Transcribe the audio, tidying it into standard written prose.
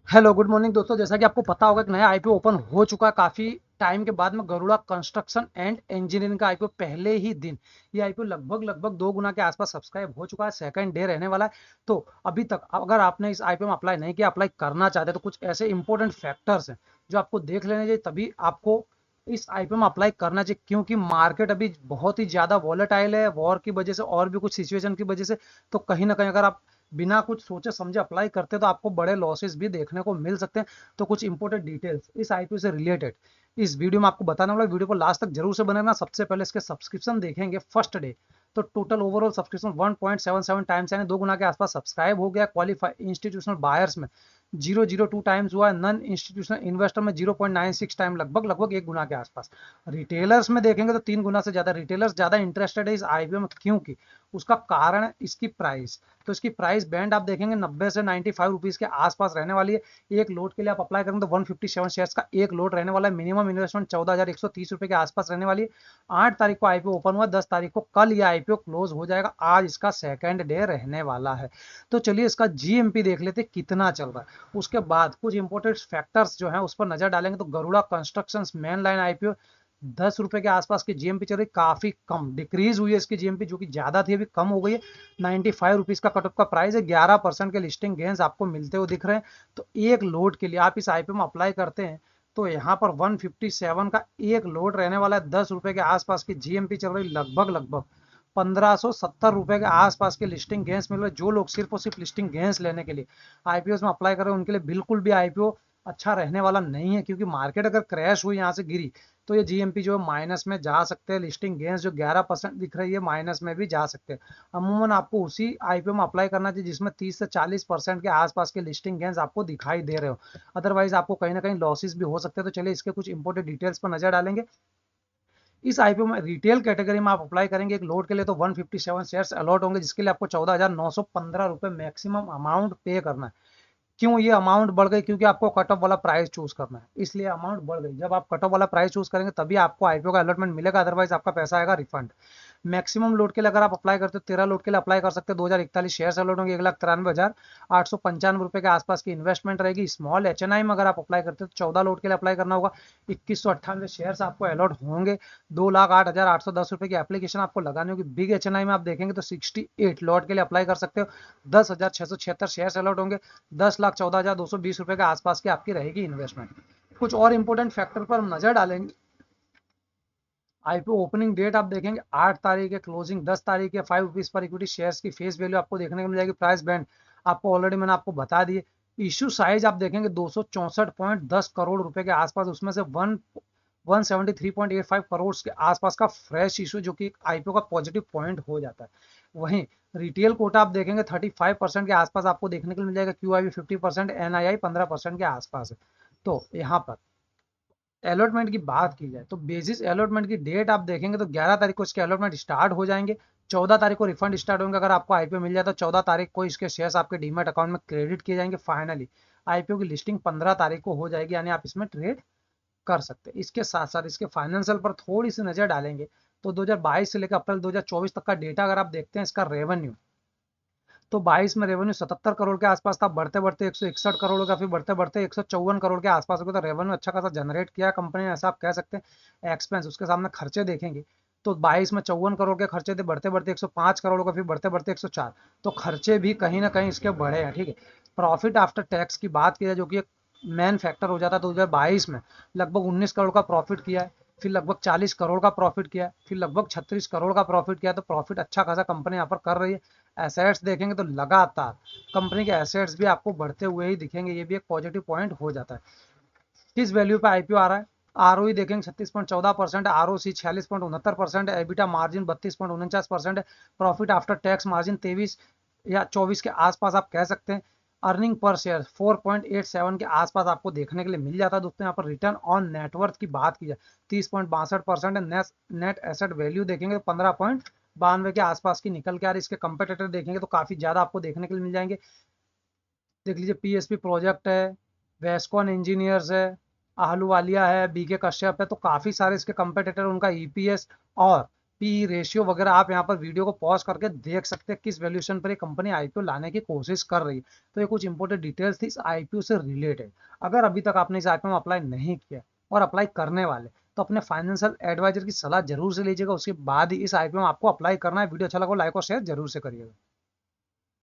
Hello good morning दोस्तों। जैसा कि आपको पता होगा कि नया आईपीओ ओपन हो चुका है काफ़ी टाइम के बाद में। गरुड़ा कंस्ट्रक्शन एंड इंजीनियरिंग का आईपीओ पहले ही दिन ये आईपीओ लगभग 2 गुना के आसपास सब्सक्राइब हो चुका है। सेकंड डे रहने वाला है। तो अभी तक अगर आपने इस आईपीओ में अप्लाई नहीं किया, अप्लाई करना चाहते हैं, तो कुछ ऐसे इंपॉर्टेंट फैक्टर्स हैं जो आपको देख लेने चाहिए, तभी आपको इस आईपीओ में अप्लाई करना चाहिए। क्योंकि मार्केट अभी बहुत ही ज़्यादा वॉलेटाइल है, वॉर की वजह से और भी कुछ सिचुएशन की वजह से। तो कहीं ना कहीं अगर आप बिना कुछ सोचे समझे अप्लाई करते हैं तो आपको बड़े लॉसेस भी देखने को मिल सकते हैं। तो कुछ इंपॉर्टेंट डिटेल्स इस आईपीओ से रिलेटेड इस वीडियो में आपको बताने वाला। वीडियो को लास्ट तक जरूर से बनेना। सबसे पहले इसके सब्सक्रिप्शन देखेंगे फर्स्ट डे। तो टोटल ओवरऑल सब्सक्रिप्शन 1.77 टाइम्स यानी 2 गुना के आसपास सब्सक्राइब हो गया। क्वालिफाई इंस्टीट्यूशनल बायर्स में 0.02 टाइम्स हुआ है। नॉन इंस्टीट्यूशनल इन्वेस्टर में 0.96 टाइम, लगभग 1 गुना के आसपास। रिटेलर्स में देखेंगे तो 3 गुना से ज्यादा रिटेलर्स ज्यादा इंटरेस्टेड है इस आईपीओ में। क्योंकि उसका कारण है इसकी प्राइस। तो इसकी प्राइस बैंड आप देखेंगे 90 से 95 रुपीज के आसपास रहने वाली है। एक लोड के लिए आप अप्लाई करेंगे तो 157 शेयर्स का एक लोड रहने वाला है। मिनिमम इन्वेस्टमेंट 14,130 रुपए के आसपास रहने वाली है। 8 तारीख को आईपीओ ओपन हुआ, 10 तारीख को कल ये आईपीओ क्लोज हो जाएगा। आज इसका सेकंड डे रहने वाला है। तो चलिए इसका जीएमपी देख लेते कितना चल रहा है। उसके बाद कुछ इंपोर्टेंट फैक्टर्स जो है उस पर नजर डालेंगे। तो Garuda construction main line IPO 10 रुपए के आसपास की जीएमपी चल रही, काफी कम डिक्रीज हुई है इसकी जीएमपी, जो कि ज्यादा थी अभी कम हो गई है। 95 रुपीज का कटऑफ का प्राइस है। 11% के लिस्टिंग गेंस आपको मिलते हुए दिख रहे हैं। तो एक लोड के लिए आप इस आईपीओ में अप्लाई करते हैं तो यहाँ पर 157 का एक लोड रहने वाला है। 10 रुपए के आसपास की जीएमपी चल रही, लगभग 1570 रुपए के आसपास के लिस्टिंग गेंस मिल रहे। जो लोग सिर्फ और सिर्फ लिस्टिंग गेंस लेने के लिए आईपीओ में अप्लाई कर रहे हैं उनके लिए बिल्कुल भी आईपीओ अच्छा रहने वाला नहीं है। क्योंकि मार्केट अगर क्रैश हुई, यहाँ से गिरी, तो ये जीएमपी जो है माइनस में जा सकते हैं। लिस्टिंग गेंस जो 11% दिख रही है माइनस में भी जा सकते हैं। अमूमन आपको उसी आईपीओ में अप्लाई करना चाहिए जिसमें 30 से 40% के आसपास के लिस्टिंग गेंस आपको दिखाई दे रहे हो। अदरवाइज आपको कहीं ना कहीं लॉसेस भी हो सकते हैं। तो चलिए इसके कुछ इंपोर्टेंट डिटेल्स पर नजर डालेंगे। इस आईपीओ में रिटेल कैटेगरी में आप अप्लाई करेंगे एक लोड के लिए तो 157 शेयर्स अलॉट होंगे, जिसके लिए आपको 14,915 रुपए मैक्सिमम अमाउंट पे करना है। क्यों ये अमाउंट बढ़ गई? क्योंकि आपको कट ऑफ वाला प्राइस चूज करना है, इसलिए अमाउंट बढ़ गई। जब आप कट ऑफ वाला प्राइस चूज करेंगे तभी आपको आईपीओ का अलॉटमेंट मिलेगा, अदरवाइज आपका पैसा आएगा रिफंड। मैक्सिमम लोड के लिए अगर आप अप्लाई करते हो 13 लोड के लिए अप्लाई कर सकते हैं। 2041 शेयर अलॉट होंगे। 1,93,895 के आसपास की इन्वेस्टमेंट रहेगी। स्मॉल एचएनआई में अगर आप अप्लाई करते हो तो 14 लोड के लिए अप्लाई करना होगा। 2198 शेयर आपको अलॉट होंगे। 2,08,810 रुपए की एप्लीकेशन आपको लगानी होगी। बिग एचएनआई में आप देखेंगे तो 68 लॉट के लिए अप्लाई कर सकते हो। 10,676 शेयर अलॉट होंगे। 10,14,220 रुपए के आसपास की आपकी रहेगी इन्वेस्टमेंट। कुछ और इंपोर्टेंट फैक्टर पर हम नजर डालेंगे। आईपीओ ओपनिंग डेट आप देखेंगे 8 तारीख है, क्लोजिंग 10 तारीख है। 5 रुपीज पर इक्विटी शेयर्स की फेस वैल्यू आपको देखने को मिल जाएगी। प्राइस बैंड आपको ऑलरेडी मैंने आपको बता दिए। इश्यू साइज आप देखेंगे 264.10 करोड़ रुपए के आसपास, उसमें से 173.85 करोड़ के आसपास का फ्रेश इशू, जो कि आईपीओ का पॉजिटिव पॉइंट हो जाता है। वहीं रिटेल कोटा आप देखेंगे 35% के आसपास आपको देखने को मिल जाएगा। क्यूआईबी 50%, एनआईआई 15% के आसपास है। तो यहाँ पर अलॉटमेंट की बात की जाए तो बेसिस अलॉटमेंट की डेट आप देखेंगे तो 11 तारीख को इसके अलॉटमेंट स्टार्ट हो जाएंगे। 14 तारीख को रिफंड स्टार्ट होंगे। अगर आपको आईपीओ मिल जाए तो 14 तारीख को इसके शेयर्स आपके डीमेट अकाउंट में क्रेडिट किए जाएंगे। फाइनली आईपीओ की लिस्टिंग 15 तारीख को हो जाएगी, यानी आप इसमें ट्रेड कर सकते हैं। इसके साथ साथ इसके फाइनेंशियल पर थोड़ी सी नजर डालेंगे तो 2022 से लेकर अप्रैल 2024 तक का डेटा अगर आप देखते हैं, इसका रेवेन्यू तो 22 में रेवेन्यू 77 करोड़ के आसपास था। बढ़ते बढ़ते 161 करोड़ का, फिर बढ़ते बढ़ते 154 करोड़ के आसपास हो गया। तो रेवेन्यू अच्छा खासा जनरेट किया कंपनी ने, ऐसा आप कह सकते हैं। एक्सपेंस उसके सामने खर्चे देखेंगे तो 22 में 54 करोड़ के खर्चे थे। बढ़ते बढ़ते 105 करोड़ का, फिर बढ़ते बढ़ते 104। तो खर्चे भी कहीं ना कहीं इसके बढ़े हैं। ठीक है। प्रॉफिट आफ्टर टैक्स की बात की जाए जो कि एक मेन फैक्टर हो जाता है, तो 2022 में लगभग 19 करोड़ का प्रॉफिट किया है। फिर लगभग 40 करोड़ का प्रॉफिट किया है। फिर लगभग 36 करोड़ का प्रॉफिट किया है। तो प्रॉफिट अच्छा खासा कंपनी यहाँ पर कर रही है। एसेट्स देखेंगे तो लगातार कंपनी के एसेट्स भी आपको बढ़ते हुए ही दिखेंगे। ये भी एक पॉजिटिव पॉइंट हो जाता है। किस वैल्यू पे आईपीओ आ रहा है? आरओई देखेंगे 36.14%, आरओसी 46.69% है, एबिटा मार्जिन 32.49% है, प्रॉफिट आफ्टर टैक्स मार्जिन 23 या 24 के आसपास आप कह सकते हैं। अर्निंग पर शेयर 4.87 के आसपास आपको देखने के लिए मिल जाता है। दोस्तों यहाँ पर रिटर्न ऑन नेटवर्थ की बात की जाए 30.62% है। नेट एसेट वैल्यू देखेंगे तो 15.92 के आसपास की निकल के आ रही है। इसके कंपेटेटर देखेंगे तो काफी ज्यादा आपको देखने के लिए मिल जाएंगे। देख लीजिए पीएसपी प्रोजेक्ट है, वेस्कॉन इंजीनियर्स है, आहलूवालिया है, बीके कश्यप है। तो काफी सारे इसके कंपेटेटर, उनका ईपीएस और पी रेशियो वगैरह आप यहाँ पर वीडियो को पॉज करके देख सकते हैं किस वैल्यूएशन पर ये कंपनी आईपीओ लाने की कोशिश कर रही है। तो ये कुछ इंपॉर्टेंट डिटेल्स थी इस आईपीओ से रिलेटेड। अगर अभी तक आपने इस आईपीओ में अप्लाई नहीं किया और अप्लाई करने वाले, तो अपने फाइनेंशियल एडवाइजर की सलाह जरूर से लीजिएगा, उसके बाद ही इस आईपीओ में आपको अप्लाई करना है। वीडियो अच्छा लगा लाइक और शेयर जरूर से करिएगा।